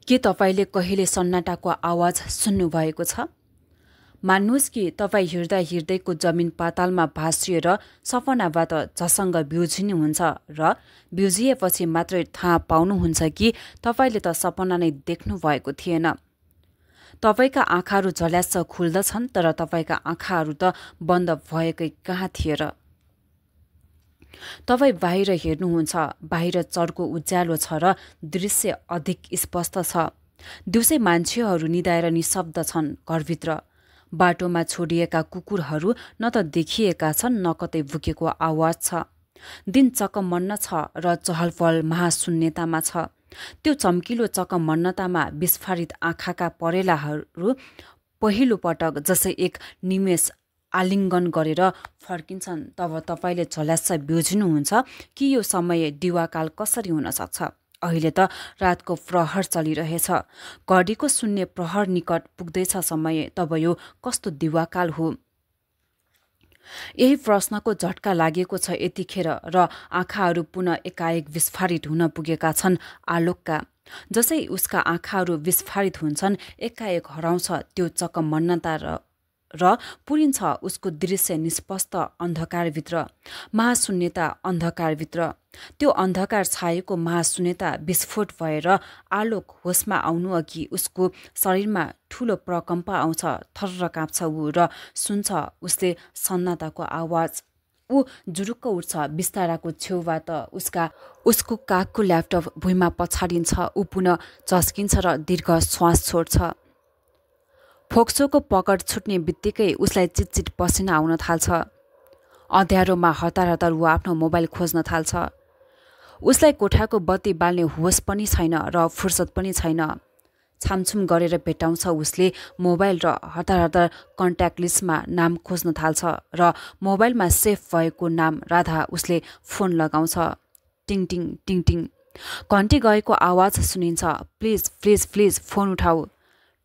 के तपाईले कहिले सन्नाटाको आवाज सुन्नुभएको छ? मान्नुहोस् कि तपाईँ हिँड्दा हिँड्दैको जमिन पातालमा भाँसिएर सपनाबाट झसङ्ग बिउजिनुहुन्छ र बिउजिएपछि मात्रै थाहा पाउनुहुन्छ कि तपाईँले त सपना नै देख्नु भएको थिएन। तपाईँका आँखाहरू झल्यास्स खुल्दछन् तर तपाईँका आँखाहरू त बन्द भएकै कहाँ थिए र? तपाईँ बाहिर हेर्नुहुन्छ, बाहिर चर्को उज्यालो छ र दृश्य अधिक स्पष्ट छ। दिउँसै मान्छेहरू निदाएर निशब्द छन् घरभित्र। बाटोमा छोडिएका कुकुरहरू न त देखिएका छन् न कतै भुकेको आवाज छ। दिन चकमन्न छ र चहलपहल महाशून्यतामा छ। त्यो चम्किलो चकमन्नतामा विस्फारित आँखाका परेलाहरू पहिलो पटक जसै एक निमेष आलिङ्गन गरेर फर्किन्छन् तब तपाईँले झल्यास्स बिउजिनुहुन्छ कि यो समय दिवाकाल कसरी हुन सक्छ। अहिले त रातको प्रहर चलिरहेछ, घडीको शून्य प्रहर निकट पुग्दैछ समय, तब यो कस्तो दिवाकाल हो? यही प्रश्नको झट्का लागेको छ यतिखेर र आँखाहरू पुनः एकाएक विस्फारित हुन पुगेका छन् आलोकका। जसै उसका आँखाहरू विस्फारित हुन्छन् एकाएक हराउँछ त्यो चकमन्नता र पुरिन्छ उसको दृश्य निष्पष्ट अन्धकारभित्र, महाशून्यता अन्धकारभित्र। त्यो अन्धकार छाएको महाशून्यता विस्फोट भएर आलोक होसमा आउनु अघि उसको शरीरमा ठूलो प्रकम्प आउँछ, थर्र काँप्छ ऊ र सुन्छ उसले सन्नाटाको आवाज। ऊ जुरुक्क उठ्छ, बिस्ताराको छेउबाट उसको काखको ल्यापटप भुइँमा पछाडिन्छ। ऊ पुनः झस्किन्छ र दीर्घ श्वास छोड्छ। फोक्सोको पकड छुट्ने बित्तिकै उसलाई चिटचिट पसिना आउन थाल्छ। अँध्यारोमा हतार हतार ऊ आफ्नो मोबाइल खोज्न थाल्छ। उसलाई कोठाको बत्ती बाल्ने होस पनि छैन र फुर्सद पनि छैन। छामछुम गरेर भेटाउँछ उसले मोबाइल र हतार हतार कन्ट्याक्ट लिस्टमा नाम खोज्न थाल्छ र मोबाइलमा सेभ भएको नाम राधा। उसले फोन लगाउँछ। टिङ टिङ टिङ टिङ घन्टी गएको आवाज सुनिन्छ। प्लिज प्लिज प्लिज फोन उठाऊ।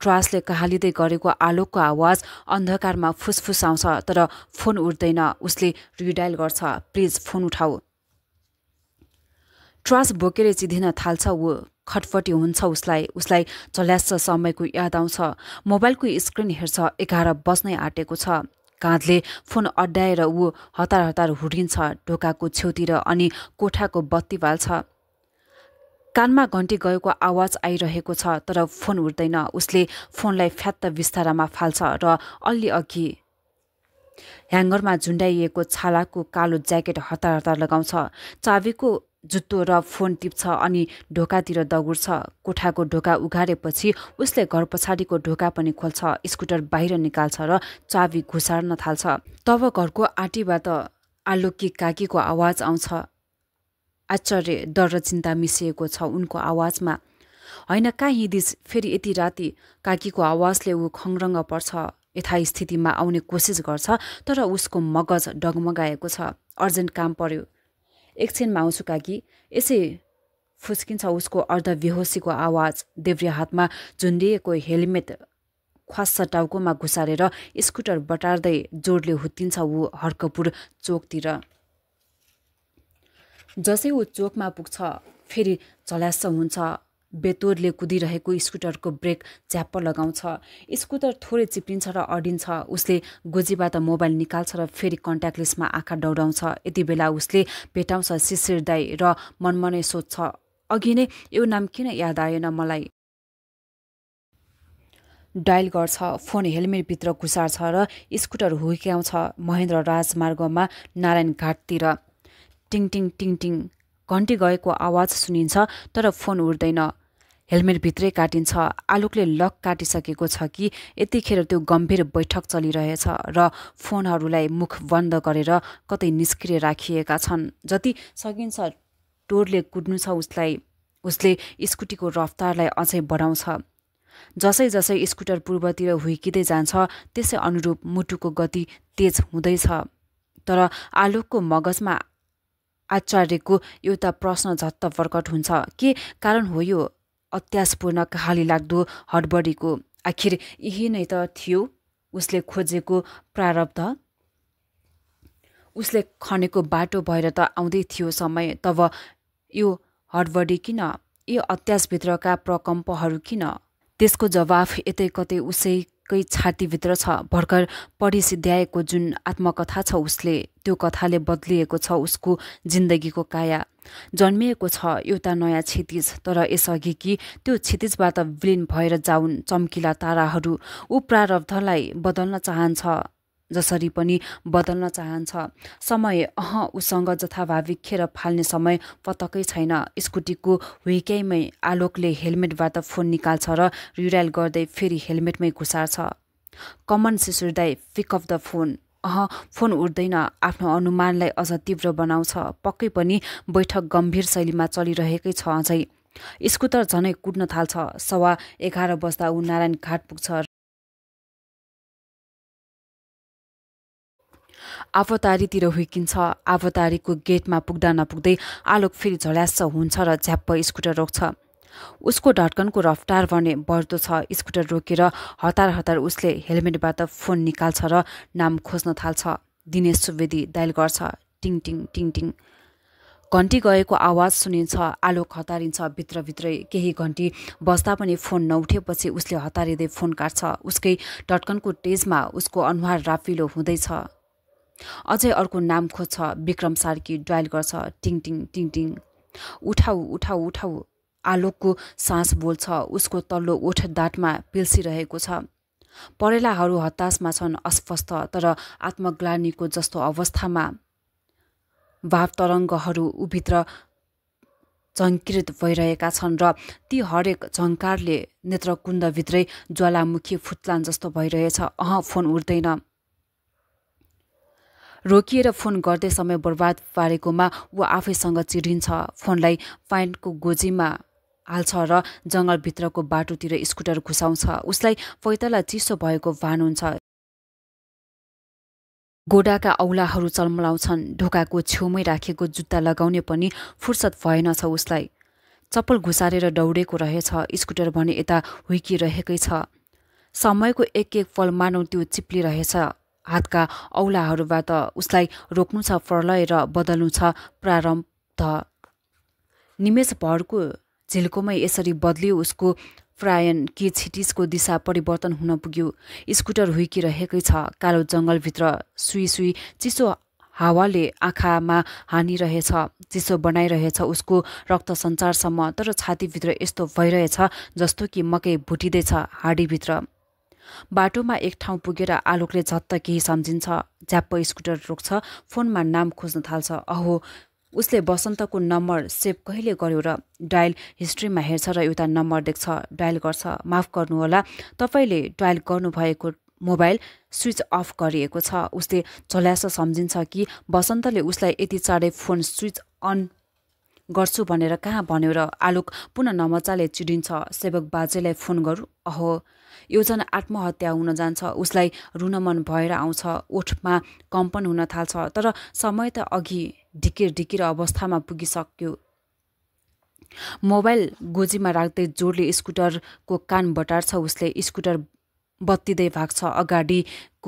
ट्रासले कहालिँदै गरेको आलोकको आवाज अन्धकारमा फुसफुस आउँछ तर फोन उठ्दैन। उसले रिडायल गर्छ, प्लिज फोन उठाऊ। ट्रास बोकेर चिधिन थाल्छ ऊ। खटपटी हुन्छ उसलाई झल्यास्स समयको याद आउँछ। मोबाइलको स्क्रिन हेर्छ, 11 बज्नै आँटेको छ। काँधले फोन अड्डाएर ऊ हतार हतार हुर्किन्छ ढोकाको छेउतिर अनि कोठाको बत्ती बाल्छ। कानमा घन्टी गएको आवाज आइरहेको छ तर फोन उठ्दैन। उसले फोनलाई फ्यात्त बिस्तारामा फाल्छ र अलि अघि ह्याङ्गरमा झुन्डाइएको छालाको कालो ज्याकेट हतार हतार लगाउँछ। चाबीको जुत्तो र फोन टिप्छ अनि ढोकातिर दगुर्छ। कोठाको ढोका उघारेपछि उसले घर पछाडिको ढोका पनि खोल्छ, स्कुटर बाहिर निकाल्छ र चाबी घुसार्न थाल्छ। तब घरको आँटीबाट आलोककी काकीको आवाज आउँछ। आश्चर्य, डर र चिन्ता मिसिएको छ उनको आवाजमा। होइन, कहाँ हिँडिस् फेरि यति राति? काकीको आवाजले ऊ खङ्रङ्ग पर्छ। यथास्थितिमा आउने कोसिस गर्छ तर उसको मगज डगमगाएको छ। अर्जेन्ट काम पर्यो, एकछिनमा आउँछु काकी। यसै फुस्किन्छ उसको अर्धबेहोसीको आवाज। देब्रे हातमा झुन्डिएको हेलमेट ख्वास्स टाउकोमा घुसारेर स्कुटर बटार्दै जोडले हुत्तिन्छ ऊ हर्कपुर चोकतिर। जसै ऊ चोकमा पुग्छ फेरि झल्यास्स हुन्छ। बेतोडले कुदिरहेको स्कुटरको ब्रेक झ्याप्प लगाउँछ। स्कुटर थोरै चिप्लिन्छ र अडिन्छ। उसले गोजीबाट मोबाइल निकाल्छ र फेरि कन्ट्याक्ट लिस्टमा आँखा दौडाउँछ। यति बेला उसले भेटाउँछ शिशिर दाई र मनमनै सोध्छ, अघि नै यो नाम किन याद आएन मलाई? डायल गर्छ, फोन हेलमेटभित्र घुसार्छ र स्कुटर हुर्क्याउँछ महेन्द्र राजमार्गमा नारायण घाटतिर। टिङ टिङ टिङ टिङ घन्टी गएको आवाज सुनिन्छ तर फोन उठ्दैन। हेलमेटभित्रै काटिन्छ। आलोकले लक काटिसकेको छ कि यतिखेर त्यो गम्भीर बैठक चलिरहेछ र फोनहरूलाई मुख बन्द गरेर कतै निष्क्रिय राखिएका छन्। जति सकिन्छ टोरले कुद्नु छ उसलाई। उसले स्कुटीको रफ्तारलाई अझै बढाउँछ। जसै जसै स्कुटर पूर्वतिर हुर्किँदै जान्छ त्यसै अनुरूप मुटुको गति तेज हुँदैछ। तर आलोकको मगजमा आचार्यको एउटा प्रश्न झट्ट प्रकट हुन्छ, के कारण हो यो अत्यासपूर्ण कहाली लाग्दो हडबडीको? आखिर यही नै त थियो उसले खोजेको प्रारब्ध। उसले खनेको बाटो भएर त आउँदै थियो समय। तब यो हडबडी किन? यी अत्यासभित्रका प्रकम्पहरू किन? त्यसको जवाफ यतै कतै उसैकै छातीभित्र छ। भर्खर पढी सिद्ध्याएको जुन आत्मकथा छ उसले, त्यो कथाले बदलिएको छ उसको जिन्दगीको काया। जन्मिएको छ एउटा नयाँ क्षितिज, तर यसअघि कि त्यो क्षितिजबाट विलिन भएर जाउन् चम्किला ताराहरू। ऊ प्रारब्धलाई बदल्न चाहन्छ, जसरी पनि बदल्न चाहन्छ। समय उसँग जथाभावी खेर फाल्ने समय पतकै छैन। स्कुटीको हुइक्याइमै आलोकले हेलमेटबाट फोन निकाल्छ र रिडायल गर्दै फेरि हेलमेटमै घुसार्छ। कमन शिशुर दाई, pick up the phone. Phone उठ्दैन। आफ्नो अनुमानलाई अझ तीव्र बनाउँछ। पक्कै पनि बैठक गम्भीर शैलीमा चलिरहेकै छ अझै। स्कुटर झनै कुद्न थाल्छ। 11:15 बज्दा ऊ नारायण घाट पुग्छ। आवतारीतिर हुर्किन्छ। आवतारीको गेटमा पुग्दा नपुग्दै आलोक फेरि झल्यास्स हुन्छ र झ्याप्प स्कुटर रोक्छ। उसको धड्कनको रफ्तार भने बढ्दो छ। स्कुटर रोकेर हतार हतार उसले हेलमेटबाट फोन निकाल्छ र नाम खोज्न थाल्छ। दिनेश सुवेदी डायल गर्छ। टिङ टिङ टिङ टिङ। घन्टी गएको आवाज सुनिन्छ। आलोक हतारिन्छ भित्रभित्रै। केही घन्टी बस्दा पनि फोन नउठेपछि उसले हतारिँदै फोन काट्छ। उसकै धड्कनको तेजमा उसको अनुहार राफिलो हुँदैछ। अझै अर्को नाम खोज्छ। विक्रम सार्की डायल गर्छ। टिङ टिङ टिङ टिङ। उठाऊ उठाऊ उठाऊ। आलोकको सास बोल्छ। उसको तल्लो ओठ दाँतमा पिल्सिरहेको छ। परेलाहरू हताशमा छन्, अस्वस्थ तर आत्मग्लानीको जस्तो अवस्थामा। भाव तरङ्गहरू उभित्र झङ्कृत भइरहेका छन् र ती हरेक झङ्कारले नेत्रकुण्डभित्रै ज्वालामुखी फुत्लान जस्तो भइरहेछ। फोन उठ्दैन। रोकिएर फोन गर्दै समय बर्बाद पारेकोमा ऊ आफैसँग चिडिन्छ। फोनलाई प्यान्टको गोजीमा हाल्छ र जङ्गलभित्रको बाटोतिर स्कुटर घुसाउँछ। उसलाई पैताला चिसो भएको भान हुन्छ। गोडाका औलाहरू चल्मलाउँछन्। ढोकाको छेउमै राखेको जुत्ता लगाउने पनि फुर्सद भएनछ उसलाई। चप्पल घुसारेर दौडेको रहेछ। स्कुटर भने यता हुर्किरहेकै छ। समयको एक एक पल मानौ त्यो चिप्लिरहेछ। हातका औलाहरूबाट उसलाई रोक्नु छ प्रलय र बदल्नु छ प्रारब्ध। निमेष भरको झिल्कोमै यसरी बदलियो उसको प्रायन कि क्षितिजको दिशा परिवर्तन हुन पुग्यो। स्कुटर हुर्किरहेकै छ। कालो जङ्गलभित्र सुई सुई चिसो हावाले आँखामा हानिरहेछ। चिसो बनाइरहेछ उसको रक्त सञ्चारसम्म। तर छातीभित्र यस्तो भइरहेछ जस्तो कि मकै भुटिँदैछ हाडीभित्र। बाटोमा एक ठाउँ पुगेर आलोकले झत्त केही सम्झिन्छ। झ्याप्प स्कुटर रोक्छ। फोनमा नाम खोज्न थाल्छ। उसले वसन्तको नम्बर सेभ कहिले गर्यो र डायल हिस्ट्रीमा हेर्छ र एउटा नम्बर देख्छ। डायल गर्छ। माफ गर्नुहोला, तपाईँले डायल गर्नुभएको मोबाइल स्विच अफ गरिएको छ। उसले झल्यास सम्झिन्छ कि वसन्तले उसलाई यति चाँडै फोन स्विच अन गर्छु भनेर कहाँ भन्यो र। आलोक पुनः नमजाले चिडिन्छ। सेवक बाजेलाई फोन गरौँ? योजना आत्महत्या हुन जान्छ। उसलाई रुन मन भएर आउँछ। ओठमा कम्पन हुन थाल्छ। तर समय त अघि ढिकिर ढिकिर अवस्थामा पुगिसक्यो। मोबाइल गोजीमा राख्दै जोडले स्कुटरको कान बटार्छ उसले। स्कुटर बत्तिँदै भाग्छ। अगाडिको